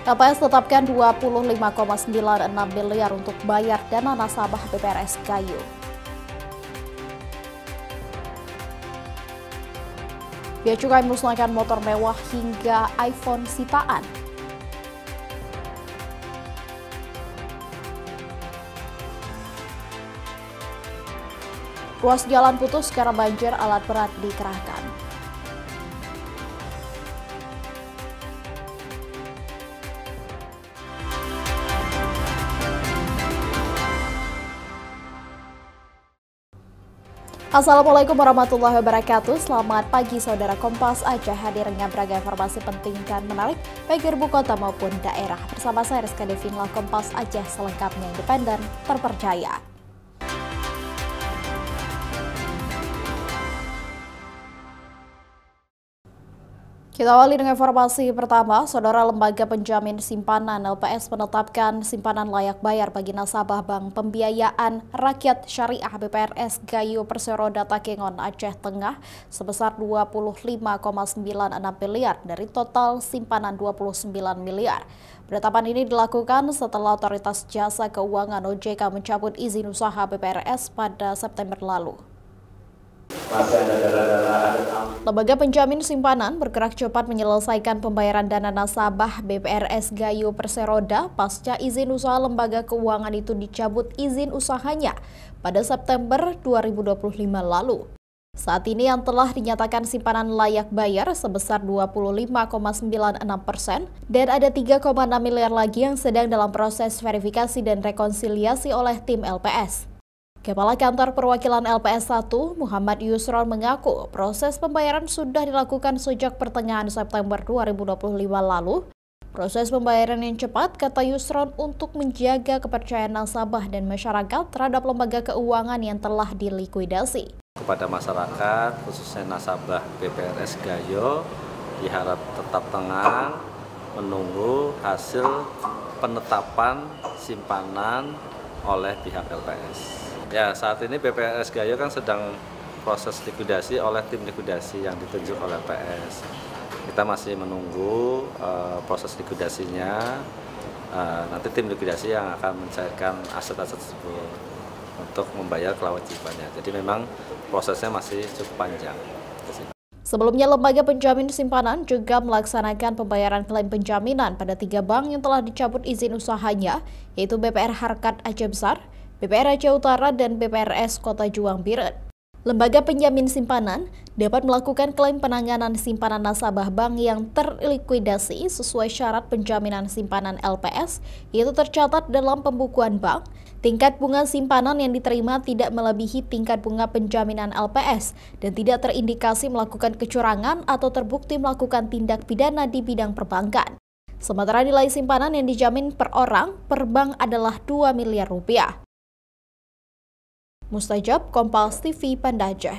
LPS tetapkan 25,96 miliar untuk bayar dana nasabah BPRS Gayo. Bea Cukai musnahkan motor mewah hingga iPhone sitaan. Ruas jalan putus karena banjir, alat berat dikerahkan. Assalamualaikum warahmatullahi wabarakatuh. Selamat pagi saudara. Kompas Aceh hadir dengan beragam informasi penting dan menarik baik ibu kota maupun daerah. Bersama saya Rizka Devinlah, Kompas Aceh selengkapnya, independen, terpercaya. Kita awali dengan informasi pertama. Saudara, Lembaga Penjamin Simpanan LPS menetapkan simpanan layak bayar bagi nasabah Bank Pembiayaan Rakyat Syariah BPRS Gayo Perseroda Takengon Aceh Tengah sebesar 25,96 miliar dari total simpanan 29 miliar. Penetapan ini dilakukan setelah Otoritas Jasa Keuangan OJK mencabut izin usaha BPRS pada September lalu. Lembaga Penjamin Simpanan bergerak cepat menyelesaikan pembayaran dana nasabah BPRS Gayo Perseroda pasca izin usaha lembaga keuangan itu dicabut izin usahanya pada September 2025 lalu. Saat ini yang telah dinyatakan simpanan layak bayar sebesar 25,96% dan ada 3,6 miliar lagi yang sedang dalam proses verifikasi dan rekonsiliasi oleh tim LPS. Kepala Kantor Perwakilan LPS 1, Muhammad Yusron mengaku proses pembayaran sudah dilakukan sejak pertengahan September 2025 lalu. Proses pembayaran yang cepat, kata Yusron, untuk menjaga kepercayaan nasabah dan masyarakat terhadap lembaga keuangan yang telah dilikuidasi. Kepada masyarakat, khususnya nasabah BPRS Gayo, diharap tetap tenang, menunggu hasil penetapan simpanan oleh pihak LPS. Ya, saat ini BPRS Gayo kan sedang proses likuidasi oleh tim likuidasi yang ditunjuk oleh LPS. Kita masih menunggu proses likuidasinya. Nanti tim likuidasi yang akan mencairkan aset-aset tersebut untuk membayar kewajibannya. Jadi memang prosesnya masih cukup panjang. Sebelumnya, Lembaga Penjamin Simpanan juga melaksanakan pembayaran klaim penjaminan pada 3 bank yang telah dicabut izin usahanya, yaitu BPR Harkat Aceh Besar, BPR Aceh Utara, dan BPRS Kota Juang Biren. Lembaga penjamin simpanan dapat melakukan klaim penanganan simpanan nasabah bank yang terlikuidasi sesuai syarat penjaminan simpanan LPS, yaitu tercatat dalam pembukuan bank. Tingkat bunga simpanan yang diterima tidak melebihi tingkat bunga penjaminan LPS dan tidak terindikasi melakukan kecurangan atau terbukti melakukan tindak pidana di bidang perbankan. Sementara nilai simpanan yang dijamin per orang per bank adalah 2 miliar rupiah. Mustajab, Kompas TV, Banda Aceh.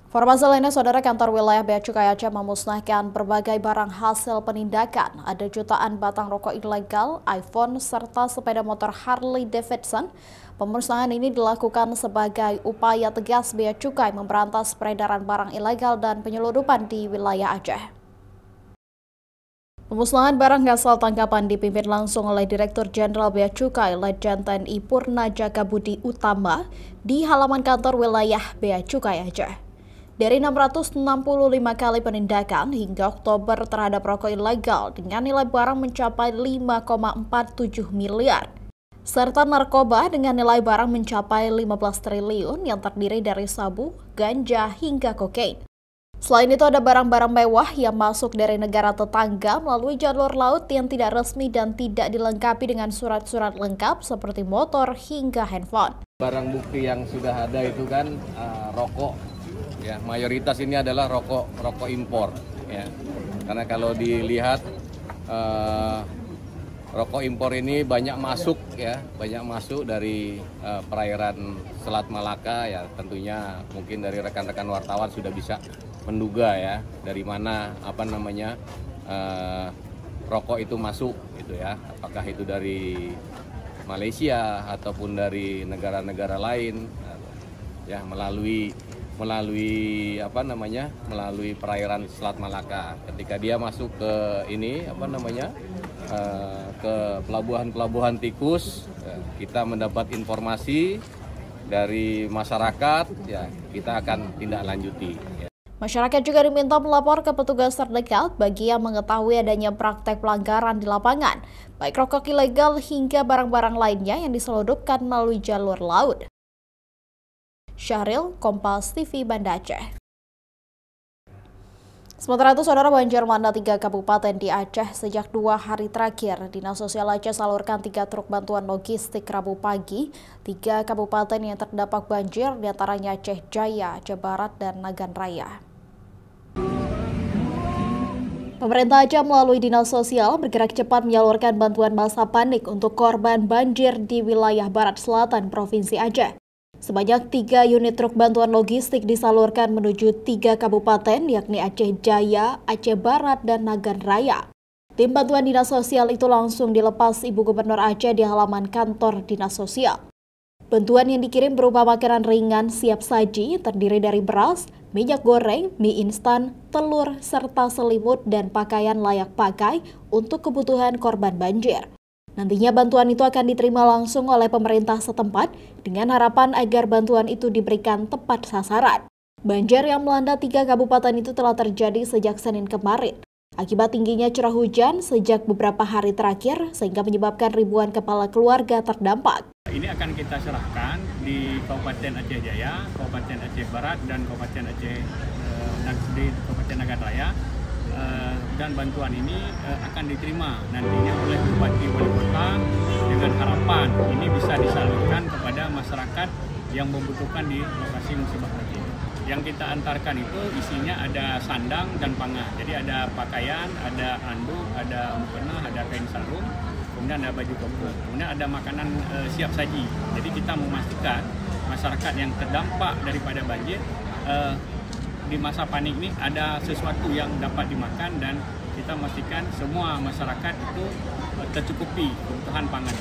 Informasi lainnya, saudara, Kantor Wilayah Bea Cukai Aceh memusnahkan berbagai barang hasil penindakan. Ada jutaan batang rokok ilegal, iPhone, serta sepeda motor Harley Davidson. Pemusnahan ini dilakukan sebagai upaya tegas Bea Cukai memberantas peredaran barang ilegal dan penyelundupan di wilayah Aceh. Pemusnahan barang hasil tangkapan dipimpin langsung oleh Direktur Jenderal Bea Cukai Letjen TNI Purnajaka Budi Utama di halaman kantor wilayah Bea Cukai Aceh. Dari 665 kali penindakan hingga Oktober terhadap rokok ilegal dengan nilai barang mencapai 5,47 miliar. Serta narkoba dengan nilai barang mencapai 15 triliun yang terdiri dari sabu, ganja, hingga kokain. Selain itu, ada barang-barang mewah yang masuk dari negara tetangga melalui jalur laut yang tidak resmi dan tidak dilengkapi dengan surat-surat lengkap seperti motor hingga handphone. Barang bukti yang sudah ada itu kan rokok, ya, mayoritas ini adalah rokok impor, ya. Karena kalau dilihat rokok impor ini banyak masuk dari perairan Selat Malaka, ya. Tentunya mungkin dari rekan-rekan wartawan sudah bisa menduga, ya, dari mana rokok itu masuk, gitu, ya. Apakah itu dari Malaysia ataupun dari negara-negara lain, ya, melalui melalui melalui perairan Selat Malaka. Ketika dia masuk ke ke pelabuhan tikus, kita mendapat informasi dari masyarakat, ya kita akan tindak lanjuti. Masyarakat juga diminta melapor ke petugas terdekat bagi yang mengetahui adanya praktek pelanggaran di lapangan, baik rokok ilegal hingga barang-barang lainnya yang diselundupkan melalui jalur laut. Syahril, Kompas TV, Banda Aceh. Sementara itu, saudara, banjir melanda 3 kabupaten di Aceh sejak 2 hari terakhir. Dinas Sosial Aceh salurkan 3 truk bantuan logistik Rabu pagi. 3 kabupaten yang terdampak banjir diantaranya Aceh Jaya, Aceh Barat, dan Nagan Raya. Pemerintah Aceh melalui Dinas Sosial bergerak cepat menyalurkan bantuan masa panik untuk korban banjir di wilayah Barat Selatan Provinsi Aceh. Sebanyak 3 unit truk bantuan logistik disalurkan menuju 3 kabupaten yakni Aceh Jaya, Aceh Barat, dan Nagan Raya. Tim bantuan Dinas Sosial itu langsung dilepas Ibu Gubernur Aceh di halaman kantor Dinas Sosial. Bantuan yang dikirim berupa makanan ringan siap saji terdiri dari beras, minyak goreng, mie instan, telur, serta selimut dan pakaian layak pakai untuk kebutuhan korban banjir. Nantinya bantuan itu akan diterima langsung oleh pemerintah setempat dengan harapan agar bantuan itu diberikan tepat sasaran. Banjir yang melanda 3 kabupaten itu telah terjadi sejak Senin kemarin. Akibat tingginya curah hujan sejak beberapa hari terakhir sehingga menyebabkan ribuan kepala keluarga terdampak. Ini akan kita serahkan di Kabupaten Aceh Jaya, Kabupaten Aceh Barat, dan Kabupaten Nagan Raya. Dan bantuan ini akan diterima nantinya oleh Bupati Wali Kota dengan harapan ini bisa disalurkan kepada masyarakat yang membutuhkan di lokasi musibah banjir. Yang kita antarkan itu isinya ada sandang dan pangan. Jadi ada pakaian, ada anduk, ada mukena, ada kain sarung, kemudian ada baju koko, kemudian ada makanan siap saji. Jadi kita memastikan masyarakat yang terdampak daripada banjir di masa panik ini ada sesuatu yang dapat dimakan dan kita memastikan semua masyarakat itu tercukupi kebutuhan pangan.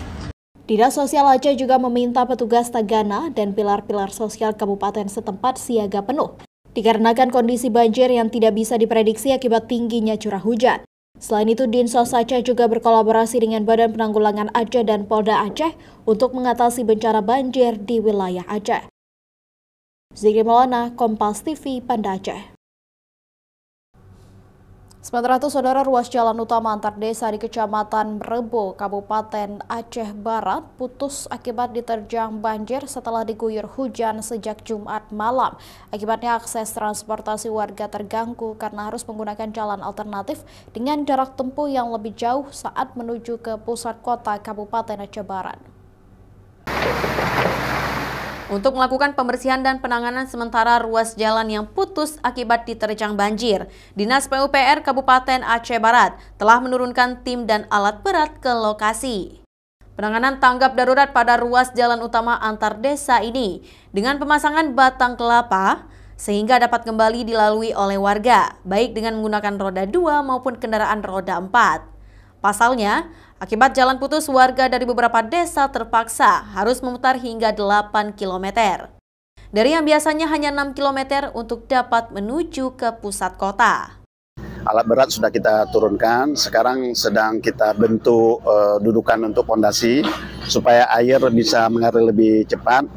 Dinas Sosial Aceh juga meminta petugas Tagana dan pilar-pilar sosial kabupaten setempat siaga penuh, dikarenakan kondisi banjir yang tidak bisa diprediksi akibat tingginya curah hujan. Selain itu, Dinsos Aceh juga berkolaborasi dengan Badan Penanggulangan Aceh dan Polda Aceh untuk mengatasi bencana banjir di wilayah Aceh. Zikri Maulana, Kompas TV, Banda Aceh. Sementara itu, saudara, ruas jalan utama antar desa di Kecamatan Rebo, Kabupaten Aceh Barat putus akibat diterjang banjir setelah diguyur hujan sejak Jumat malam. Akibatnya akses transportasi warga terganggu karena harus menggunakan jalan alternatif dengan jarak tempuh yang lebih jauh saat menuju ke pusat kota Kabupaten Aceh Barat. Untuk melakukan pembersihan dan penanganan sementara ruas jalan yang putus akibat diterjang banjir, Dinas PUPR Kabupaten Aceh Barat telah menurunkan tim dan alat berat ke lokasi. Penanganan tanggap darurat pada ruas jalan utama antar desa ini dengan pemasangan batang kelapa sehingga dapat kembali dilalui oleh warga, baik dengan menggunakan roda 2 maupun kendaraan roda 4. Pasalnya, akibat jalan putus, warga dari beberapa desa terpaksa harus memutar hingga 8 km. Dari yang biasanya hanya 6 km untuk dapat menuju ke pusat kota. Alat berat sudah kita turunkan, sekarang sedang kita bentuk dudukan untuk fondasi supaya air bisa mengalir lebih cepat.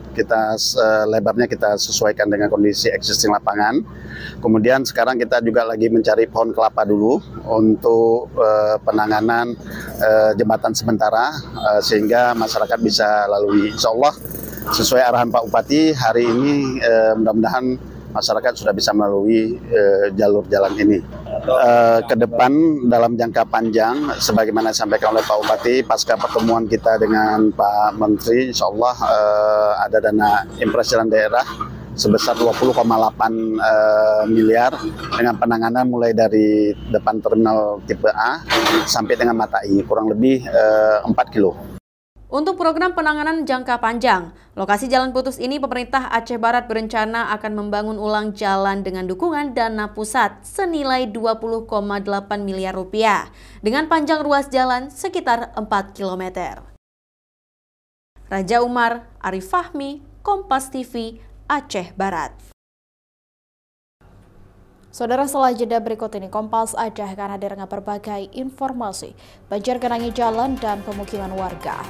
Lebarnya kita sesuaikan dengan kondisi existing lapangan. Kemudian sekarang kita juga lagi mencari pohon kelapa dulu untuk penanganan jembatan sementara sehingga masyarakat bisa lalui. Insya Allah sesuai arahan Pak Bupati hari ini mudah-mudahan masyarakat sudah bisa melalui jalur jalan ini. Ke depan dalam jangka panjang, sebagaimana disampaikan oleh Pak Bupati, pasca pertemuan kita dengan Pak Menteri, insya Allah ada dana impres jalan daerah sebesar 20,8 miliar dengan penanganan mulai dari depan terminal tipe A sampai dengan Mata I, kurang lebih 4 kilo. Untuk program penanganan jangka panjang, lokasi jalan putus ini pemerintah Aceh Barat berencana akan membangun ulang jalan dengan dukungan dana pusat senilai 20,8 miliar rupiah dengan panjang ruas jalan sekitar 4 km. Raja Umar, Arif Fahmi, Kompas TV, Aceh Barat. Saudara, setelah jeda berikut ini, Kompas Aceh akan hadir dengan berbagai informasi banjir genangi jalan dan pemukiman warga.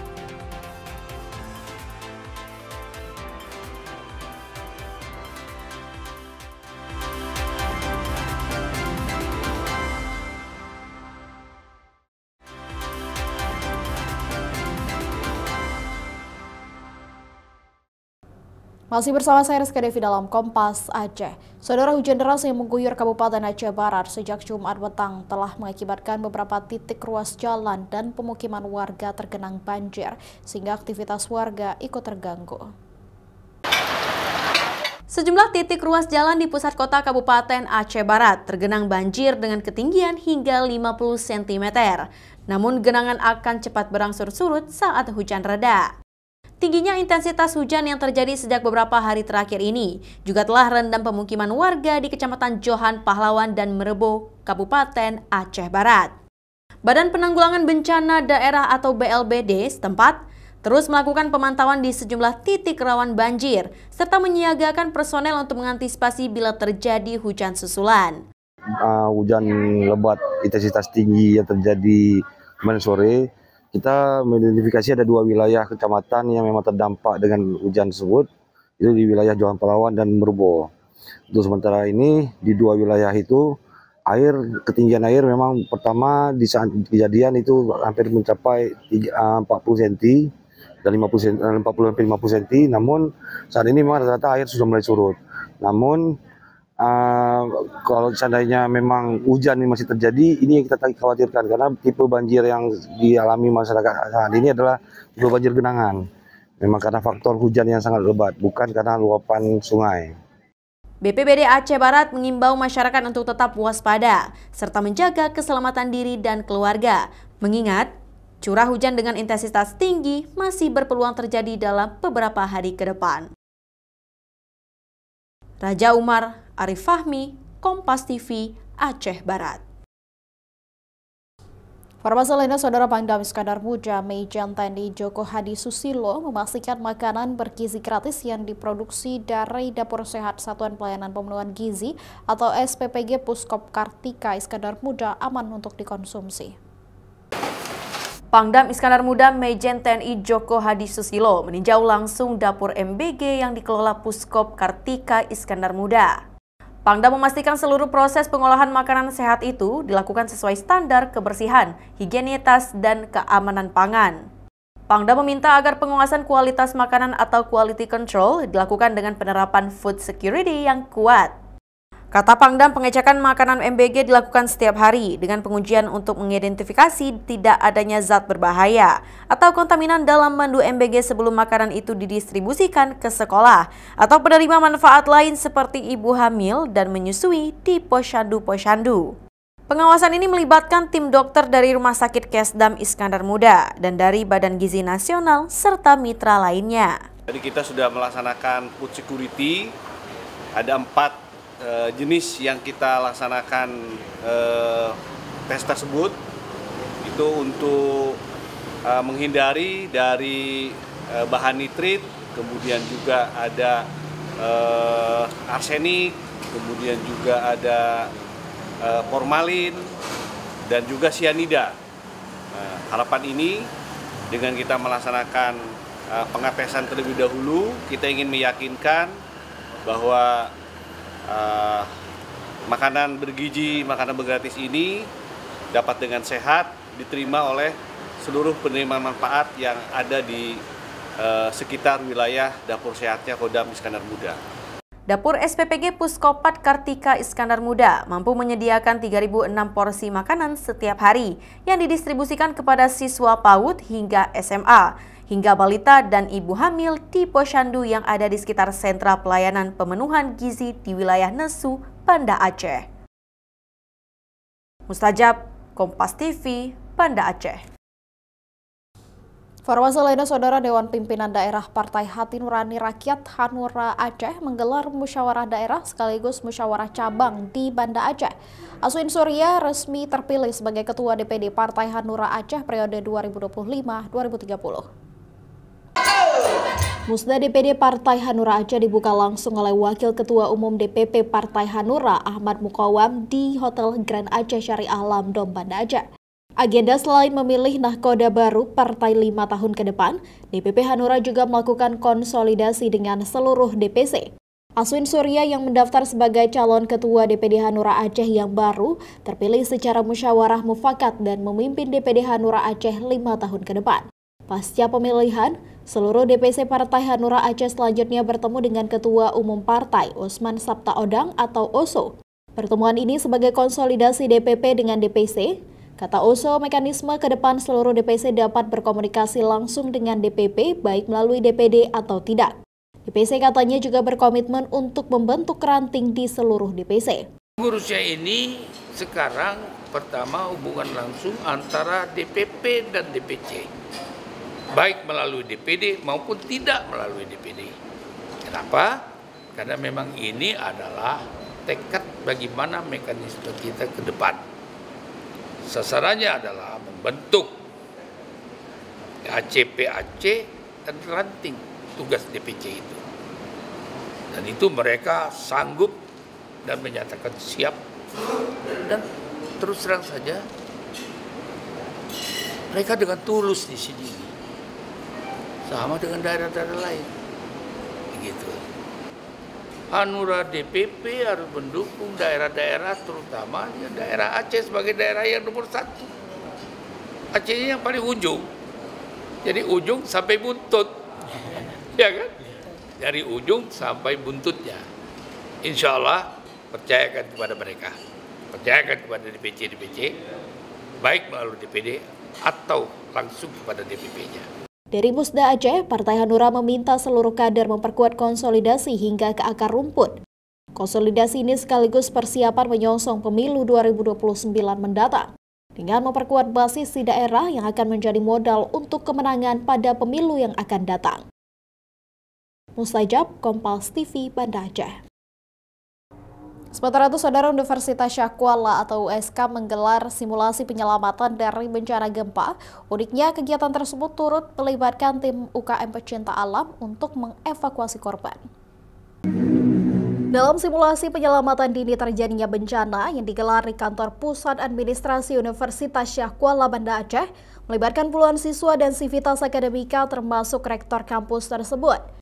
Masih bersama saya Rizka Devi dalam Kompas Aceh. Saudara, hujan deras yang mengguyur Kabupaten Aceh Barat sejak Jumat petang telah mengakibatkan beberapa titik ruas jalan dan pemukiman warga tergenang banjir, sehingga aktivitas warga ikut terganggu. Sejumlah titik ruas jalan di pusat kota Kabupaten Aceh Barat tergenang banjir dengan ketinggian hingga 50 cm. Namun genangan akan cepat berangsur surut saat hujan reda. Tingginya intensitas hujan yang terjadi sejak beberapa hari terakhir ini juga telah rendam pemukiman warga di Kecamatan Johan Pahlawan dan Merebo, Kabupaten Aceh Barat. Badan Penanggulangan Bencana Daerah atau BLBD setempat terus melakukan pemantauan di sejumlah titik rawan banjir serta menyiagakan personel untuk mengantisipasi bila terjadi hujan susulan. Hujan lebat intensitas tinggi yang terjadi kemarin sore, kita mengidentifikasi ada 2 wilayah kecamatan yang memang terdampak dengan hujan tersebut, itu di wilayah Johan Pahlawan dan Merebo. Untuk sementara ini di 2 wilayah itu ketinggian air memang pertama di saat kejadian itu hampir mencapai 40 cm dan 40 sampai 50 cm. Namun saat ini memang rata-rata air sudah mulai surut. Namun kalau seandainya memang hujan ini masih terjadi, ini yang kita khawatirkan karena tipe banjir yang dialami masyarakat saat ini adalah tipe banjir genangan. Memang karena faktor hujan yang sangat lebat, bukan karena luapan sungai. BPBD Aceh Barat mengimbau masyarakat untuk tetap waspada serta menjaga keselamatan diri dan keluarga. Mengingat curah hujan dengan intensitas tinggi masih berpeluang terjadi dalam beberapa hari ke depan. Raja Umar, Arif Fahmi, Kompas TV, Aceh Barat. Informasi lainnya, Saudara, Pangdam Iskandar Muda Mejen TNI Joko Hadi Susilo memastikan makanan bergizi gratis yang diproduksi dari Dapur Sehat Satuan Pelayanan Pemenuhan Gizi atau SPPG Puskop Kartika Iskandar Muda aman untuk dikonsumsi. Pangdam Iskandar Muda Mejen TNI Joko Hadi Susilo meninjau langsung dapur MBG yang dikelola Puskop Kartika Iskandar Muda. Pangdam memastikan seluruh proses pengolahan makanan sehat itu dilakukan sesuai standar kebersihan, higienitas, dan keamanan pangan. Pangdam meminta agar pengawasan kualitas makanan atau quality control dilakukan dengan penerapan food security yang kuat. Kata Pangdam, pengecekan makanan MBG dilakukan setiap hari dengan pengujian untuk mengidentifikasi tidak adanya zat berbahaya atau kontaminan dalam menu MBG sebelum makanan itu didistribusikan ke sekolah atau penerima manfaat lain seperti ibu hamil dan menyusui di posyandu-posyandu. Pengawasan ini melibatkan tim dokter dari Rumah Sakit Kesdam Iskandar Muda dan dari Badan Gizi Nasional serta mitra lainnya. Jadi kita sudah melaksanakan food security, ada 4 jenis yang kita laksanakan tes tersebut itu untuk menghindari dari bahan nitrit, kemudian juga ada arsenik, kemudian juga ada formalin dan juga sianida. Harapan ini dengan kita melaksanakan pengetesan terlebih dahulu, kita ingin meyakinkan bahwa makanan bergizi, makanan bergratis ini dapat dengan sehat diterima oleh seluruh penerima manfaat yang ada di sekitar wilayah dapur sehatnya Kodam Iskandar Muda. Dapur SPPG Puskopat Kartika Iskandar Muda mampu menyediakan 3.006 porsi makanan setiap hari yang didistribusikan kepada siswa PAUD hingga SMA, hingga balita dan ibu hamil di posyandu yang ada di sekitar sentra pelayanan pemenuhan gizi di wilayah Nesu, Banda Aceh. Mustajab, Kompas TV, Banda Aceh. Informasi lainnya, Saudara, Dewan Pimpinan Daerah Partai Hati Nurani Rakyat Hanura Aceh menggelar musyawarah daerah sekaligus musyawarah cabang di Banda Aceh. Aswin Surya resmi terpilih sebagai Ketua DPD Partai Hanura Aceh periode 2025-2030. Musda DPD Partai Hanura Aceh dibuka langsung oleh Wakil Ketua Umum DPP Partai Hanura Ahmad Mukawam di Hotel Grand Aceh Syariah Lamdom, Banda Aceh. Agenda selain memilih nahkoda baru partai 5 tahun ke depan, DPP Hanura juga melakukan konsolidasi dengan seluruh DPC. Aswin Surya yang mendaftar sebagai calon ketua DPD Hanura Aceh yang baru terpilih secara musyawarah mufakat dan memimpin DPD Hanura Aceh 5 tahun ke depan. Pasca pemilihan, seluruh DPC Partai Hanura Aceh selanjutnya bertemu dengan Ketua Umum Partai Osman Sabta Odang atau OSO. Pertemuan ini sebagai konsolidasi DPP dengan DPC. Kata OSO, mekanisme ke depan seluruh DPC dapat berkomunikasi langsung dengan DPP baik melalui DPD atau tidak. DPC katanya juga berkomitmen untuk membentuk ranting di seluruh DPC. Ngurusnya ini sekarang pertama hubungan langsung antara DPP dan DPC. Baik melalui DPD maupun tidak melalui DPD. Kenapa? Karena memang ini adalah tekad bagaimana mekanisme kita ke depan. Sasarannya adalah membentuk ACP-AC dan ranting tugas DPC itu. Dan itu mereka sanggup dan menyatakan siap. Dan terus terang saja, mereka dengan tulus di sini. Sama dengan daerah-daerah lain. Begitu. Hanura DPP harus mendukung daerah-daerah, terutama daerah Aceh sebagai daerah yang nomor 1. Aceh ini yang paling ujung. Jadi ujung sampai buntut. Ya kan? Dari ujung sampai buntutnya. Insya Allah percayakan kepada mereka. Percayakan kepada DPC, baik melalui DPD atau langsung kepada DPP-nya. Dari Musda Aceh, Partai Hanura meminta seluruh kader memperkuat konsolidasi hingga ke akar rumput. Konsolidasi ini sekaligus persiapan menyongsong pemilu 2029 mendatang, dengan memperkuat basis di daerah yang akan menjadi modal untuk kemenangan pada pemilu yang akan datang. Mustajab, Kompas TV, Banda Aceh. Sementara itu, Saudara, Universitas Syah Kuala atau USK menggelar simulasi penyelamatan dari bencana gempa. Uniknya, kegiatan tersebut turut melibatkan tim UKM pecinta alam untuk mengevakuasi korban. Dalam simulasi penyelamatan dini terjadinya bencana yang digelar di kantor Pusat Administrasi Universitas Syah Kuala, Banda Aceh, melibatkan puluhan siswa dan sivitas akademika termasuk rektor kampus tersebut.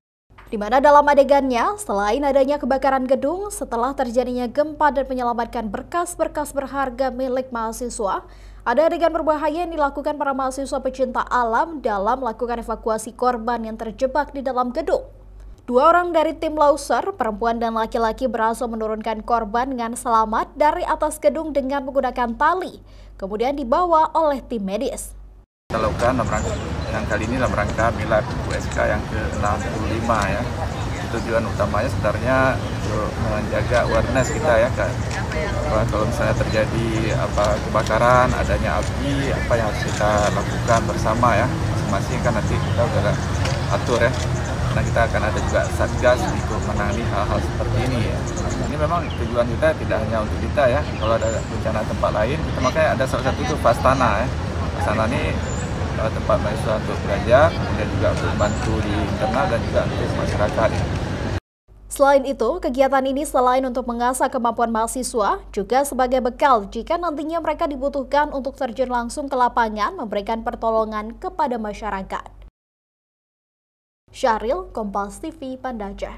Di mana dalam adegannya, selain adanya kebakaran gedung setelah terjadinya gempa dan menyelamatkan berkas-berkas berharga milik mahasiswa, ada adegan berbahaya yang dilakukan para mahasiswa pecinta alam dalam melakukan evakuasi korban yang terjebak di dalam gedung. 2 orang dari tim Lauser, perempuan dan laki-laki, berhasil menurunkan korban dengan selamat dari atas gedung dengan menggunakan tali, kemudian dibawa oleh tim medis. Kita lakukan yang kali ini dalam rangka milad USK yang ke-65 ya. Tujuan utamanya sebenarnya untuk menjaga awareness kita ya kan. Kalau misalnya terjadi kebakaran, adanya api, apa yang harus kita lakukan bersama ya. Masing-masing kan nanti kita udah atur ya. Karena kita akan ada juga satgas untuk menangani hal-hal seperti ini ya. Ini memang tujuan kita tidak hanya untuk kita ya. Kalau ada bencana tempat lain, kita makanya ada salah satu itu Fastana ya. Fastana ini tempat mahasiswa untuk belajar, kemudian juga untuk bantu di internal dan juga untuk masyarakat. Selain itu, kegiatan ini selain untuk mengasah kemampuan mahasiswa, juga sebagai bekal jika nantinya mereka dibutuhkan untuk terjun langsung ke lapangan memberikan pertolongan kepada masyarakat. Syahril, Kompas TV, Banda Aceh.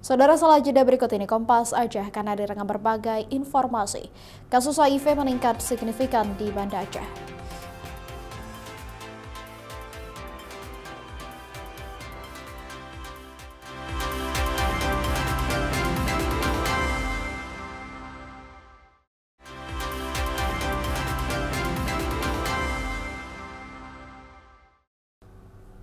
Saudara, setelah jeda berikut ini, Kompas Aceh akan hadir dengan berbagai informasi. Kasus HIV meningkat signifikan di Banda Aceh.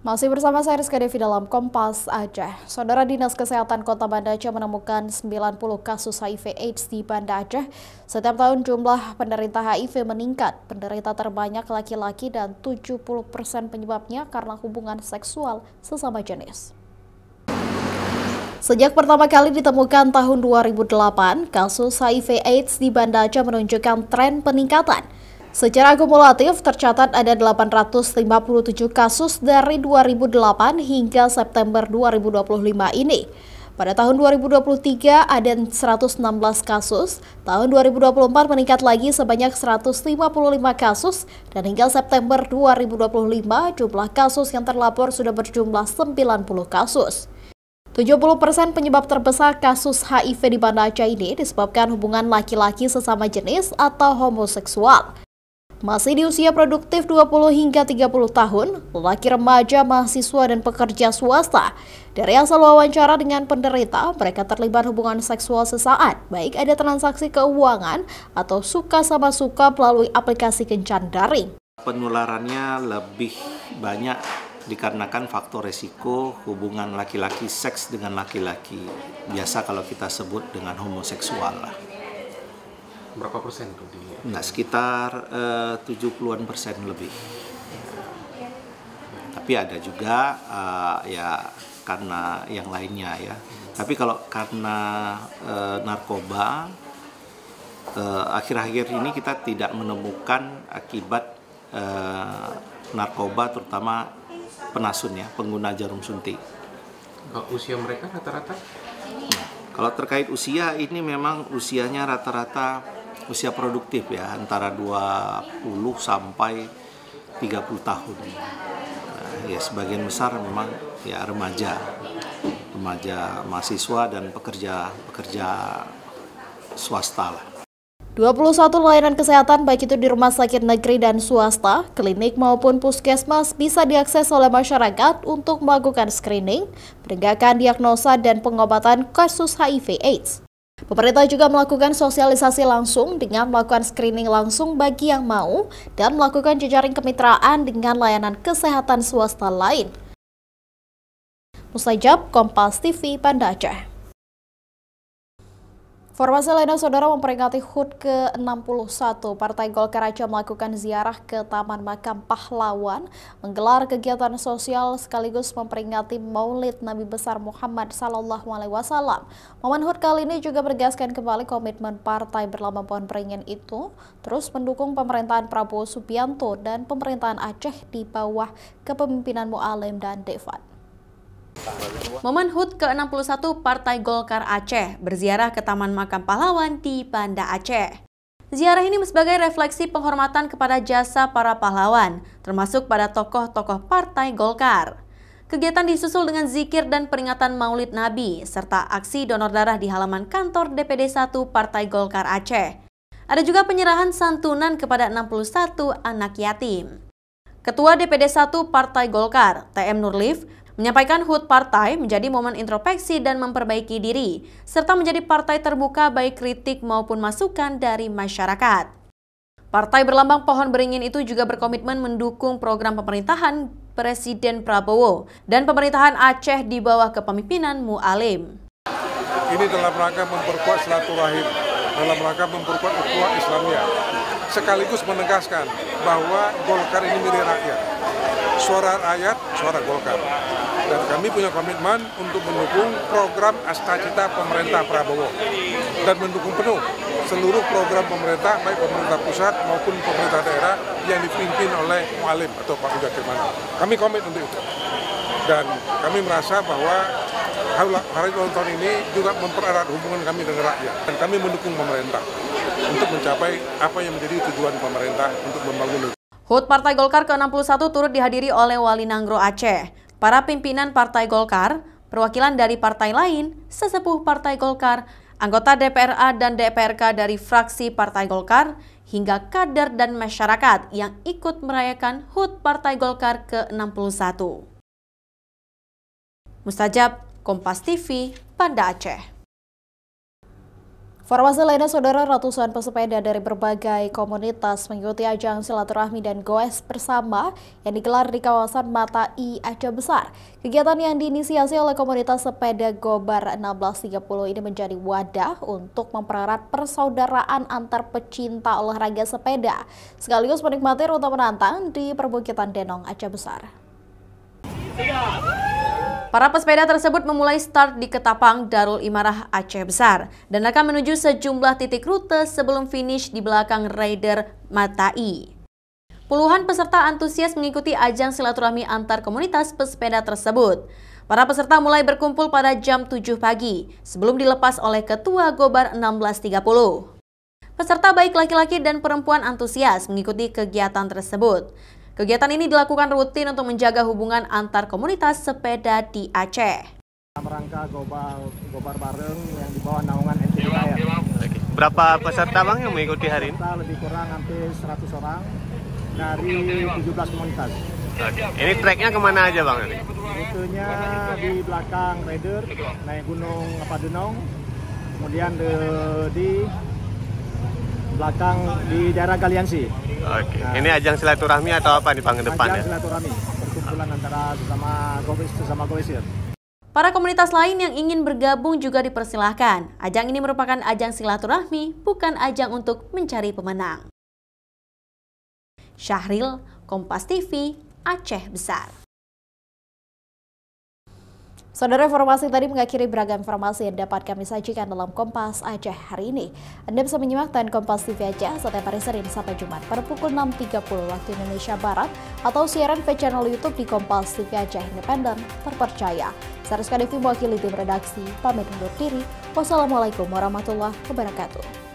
Masih bersama saya Rizka Devi dalam Kompas Aceh. Saudara, Dinas Kesehatan Kota Banda Aceh menemukan 90 kasus HIV AIDS di Banda Aceh. Setiap tahun jumlah penderita HIV meningkat. Penderita terbanyak laki-laki dan 70% penyebabnya karena hubungan seksual sesama jenis. Sejak pertama kali ditemukan tahun 2008, kasus HIV AIDS di Banda Aceh menunjukkan tren peningkatan. Secara akumulatif, tercatat ada 857 kasus dari 2008 hingga September 2025 ini. Pada tahun 2023 ada 116 kasus, tahun 2024 meningkat lagi sebanyak 155 kasus, dan hingga September 2025 jumlah kasus yang terlapor sudah berjumlah 90 kasus. 70% penyebab terbesar kasus HIV di Banda Aceh ini disebabkan hubungan laki-laki sesama jenis atau homoseksual. Masih di usia produktif 20 hingga 30 tahun, lelaki remaja, mahasiswa, dan pekerja swasta. Dari hasil wawancara dengan penderita, mereka terlibat hubungan seksual sesaat, baik ada transaksi keuangan atau suka sama suka melalui aplikasi kencan daring. Penularannya lebih banyak dikarenakan faktor resiko hubungan laki-laki seks dengan laki-laki. Biasa kalau kita sebut dengan homoseksual lah. Berapa persen tuh di? Nah, sekitar 70-an persen lebih. Tapi ada juga ya karena yang lainnya ya. Tapi kalau karena narkoba, akhir-akhir ini kita tidak menemukan akibat narkoba, terutama penasun ya, pengguna jarum suntik. Usia mereka rata-rata? Nah, kalau terkait usia, ini memang usianya rata-rata usia produktif ya, antara 20 sampai 30 tahun. Nah, ya sebagian besar memang ya remaja mahasiswa dan pekerja swasta lah. 21 layanan kesehatan baik itu di rumah sakit negeri dan swasta, klinik maupun puskesmas bisa diakses oleh masyarakat untuk melakukan screening, penegakan diagnosa dan pengobatan kasus HIV/AIDS. Pemerintah juga melakukan sosialisasi langsung dengan melakukan screening langsung bagi yang mau dan melakukan jejaring kemitraan dengan layanan kesehatan swasta lain. Mustajab, Kompas TV, Banda Aceh. Informasi lainnya, Saudara, memperingati HUT ke-61, Partai Golkar Aceh melakukan ziarah ke Taman Makam Pahlawan, menggelar kegiatan sosial sekaligus memperingati Maulid Nabi besar Muhammad SAW. Momen HUT kali ini juga menegaskan kembali komitmen partai berlambang pohon beringin itu terus mendukung pemerintahan Prabowo Subianto dan pemerintahan Aceh di bawah kepemimpinan Mu'alim dan Devan. Momen HUT ke-61 Partai Golkar Aceh berziarah ke Taman Makam Pahlawan di Banda Aceh. Ziarah ini sebagai refleksi penghormatan kepada jasa para pahlawan, termasuk pada tokoh-tokoh Partai Golkar. Kegiatan disusul dengan zikir dan peringatan Maulid Nabi, serta aksi donor darah di halaman kantor DPD 1 Partai Golkar Aceh. Ada juga penyerahan santunan kepada 61 anak yatim. Ketua DPD 1 Partai Golkar, TM Nurlif, menyampaikan HUT partai menjadi momen introspeksi dan memperbaiki diri, serta menjadi partai terbuka baik kritik maupun masukan dari masyarakat. Partai berlambang pohon beringin itu juga berkomitmen mendukung program pemerintahan Presiden Prabowo dan pemerintahan Aceh di bawah kepemimpinan Mu'alim. Ini dalam rangka memperkuat silaturahim, dalam rangka memperkuat ukhuwah Islamiyah, sekaligus menegaskan bahwa Golkar ini milik rakyat. Suara rakyat, suara Golkar. Dan kami punya komitmen untuk mendukung program Astacita pemerintah Prabowo dan mendukung penuh seluruh program pemerintah, baik pemerintah pusat maupun pemerintah daerah yang dipimpin oleh Mu'alim atau Pak Muzakir Manaf. Kami komit untuk itu. Dan kami merasa bahwa hari ulang tahun ini juga mempererat hubungan kami dengan rakyat. Dan kami mendukung pemerintah untuk mencapai apa yang menjadi tujuan pemerintah untuk membangun. HUT Partai Golkar ke-61 turut dihadiri oleh Wali Nanggro Aceh, para pimpinan Partai Golkar, perwakilan dari partai lain, sesepuh Partai Golkar, anggota DPRA dan DPRK dari fraksi Partai Golkar, hingga kader dan masyarakat yang ikut merayakan HUT Partai Golkar ke-61. Mustajab, Kompas TV, Banda Aceh. Informasi lainnya, Saudara, ratusan pesepeda dari berbagai komunitas mengikuti ajang silaturahmi dan goes bersama yang digelar di kawasan Mata I Aceh Besar. Kegiatan yang diinisiasi oleh komunitas sepeda Gobar 1630 ini menjadi wadah untuk mempererat persaudaraan antar pecinta olahraga sepeda, sekaligus menikmati rute menantang di perbukitan Denong Aceh Besar. Para pesepeda tersebut memulai start di Ketapang, Darul Imarah, Aceh Besar dan akan menuju sejumlah titik rute sebelum finish di belakang Raider Matai. Puluhan peserta antusias mengikuti ajang silaturahmi antar komunitas pesepeda tersebut. Para peserta mulai berkumpul pada jam 7 pagi sebelum dilepas oleh Ketua Gobar 16.30. Peserta baik laki-laki dan perempuan antusias mengikuti kegiatan tersebut. Kegiatan ini dilakukan rutin untuk menjaga hubungan antar komunitas sepeda di Aceh. Dalam rangka gobar bareng yang di bawah naungan NTB. Berapa peserta Bang yang mengikuti hari ini? Lebih kurang hampir 100 orang dari 17 komunitas. Ini treknya kemana aja Bang? Rutenya di belakang Raider, naik gunung Padunong, kemudian di belakang di daerah Galiansi. Oke. Nah, ini ajang silaturahmi atau apa di panggung depan ya? Ajang silaturahmi, perkumpulan antara sesama gowesir. Para komunitas lain yang ingin bergabung juga dipersilahkan. Ajang ini merupakan ajang silaturahmi, bukan ajang untuk mencari pemenang. Syahril, Kompas TV, Aceh Besar. Saudara, informasi tadi mengakhiri beragam informasi yang dapat kami sajikan dalam Kompas Aceh hari ini. Anda bisa menyimak dan Kompas TV Aceh setiap hari Senin sampai Jumat pada pukul 6.30 waktu Indonesia Barat atau siaran via channel YouTube di Kompas TV Aceh Independen Terpercaya. Saya Rizka Devi mewakili tim redaksi, pamit undur diri. Wassalamualaikum warahmatullahi wabarakatuh.